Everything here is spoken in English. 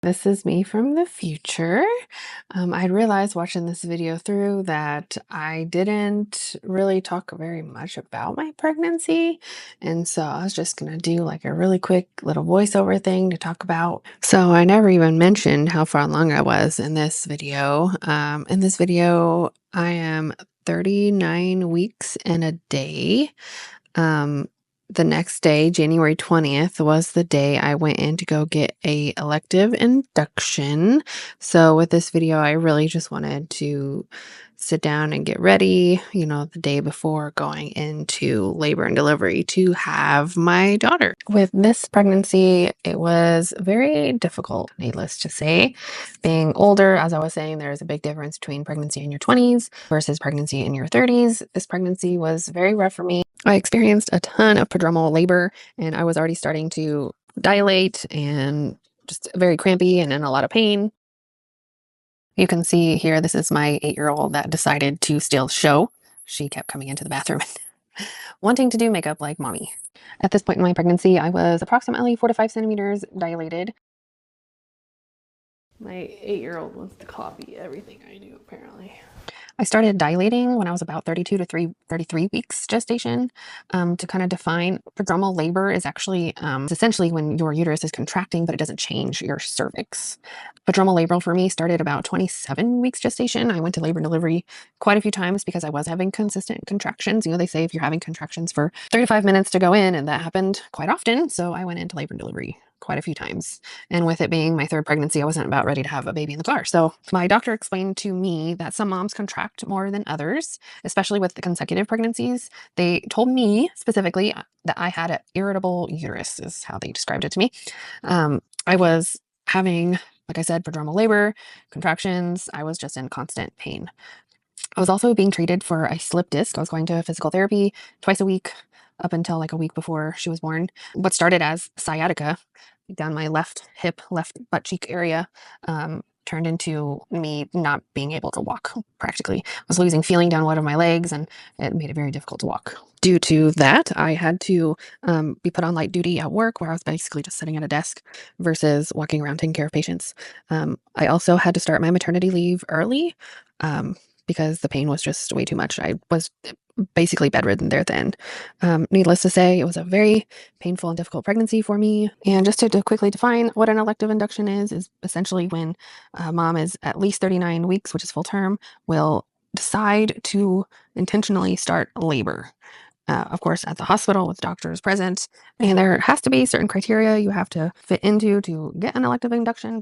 This is me from the future. I realized watching this video through that I didn't really talk very much about my pregnancy. And so I was just going to do like a really quick little voiceover thing to talk about. So I never even mentioned how far along I was in this video. I am 39 weeks and a day. Um, the next day, January 20th, was the day I went in to go get a elective induction. So with this video, I really just wanted to sit down and get ready, the day before going into labor and delivery to have my daughter. With this pregnancy, it was very difficult, needless to say. Being older, as I was saying, there's a big difference between pregnancy in your 20s versus pregnancy in your 30s. This pregnancy was very rough for me. I experienced a ton of prodromal labor, and I was already starting to dilate and just very crampy and in a lot of pain. You can see here, this is my 8-year-old that decided to still show. She kept coming into the bathroom wanting to do makeup like mommy. At this point in my pregnancy, I was approximately 4 to 5 centimeters dilated. My 8-year-old wants to copy everything I do, apparently. I started dilating when I was about 32 to 33 weeks gestation. To kind of define, prodromal labor is actually it's essentially when your uterus is contracting, but it doesn't change your cervix. Prodromal labor for me started about 27 weeks gestation. I went to labor and delivery quite a few times because I was having consistent contractions. They say if you're having contractions for 3 to 5 minutes to go in, and that happened quite often. So I went into labor and delivery quite a few times. And with it being my third pregnancy, I wasn't about ready to have a baby in the car. So my doctor explained to me that some moms contract more than others, especially with the consecutive pregnancies. They told me specifically that I had an irritable uterus, is how they described it to me. I was having, like I said, prodromal labor, contractions. I was just in constant pain. I was also being treated for a slip disc. I was going to physical therapy twice a week up until like a week before she was born. What started as sciatica down my left hip, left butt cheek area, turned into me not being able to walk practically. I was losing feeling down one of my legs, and it made it very difficult to walk. Due to that, I had to be put on light duty at work, where I was basically just sitting at a desk versus walking around taking care of patients. I also had to start my maternity leave early. Because the pain was just way too much. I was basically bedridden there at the end. Needless to say, it was a very painful and difficult pregnancy for me. And just to quickly define what an elective induction is essentially when mom is at least 39 weeks, which is full term, will decide to intentionally start labor. Of course, at the hospital with doctors present. And there has to be certain criteria you have to fit into to get an elective induction.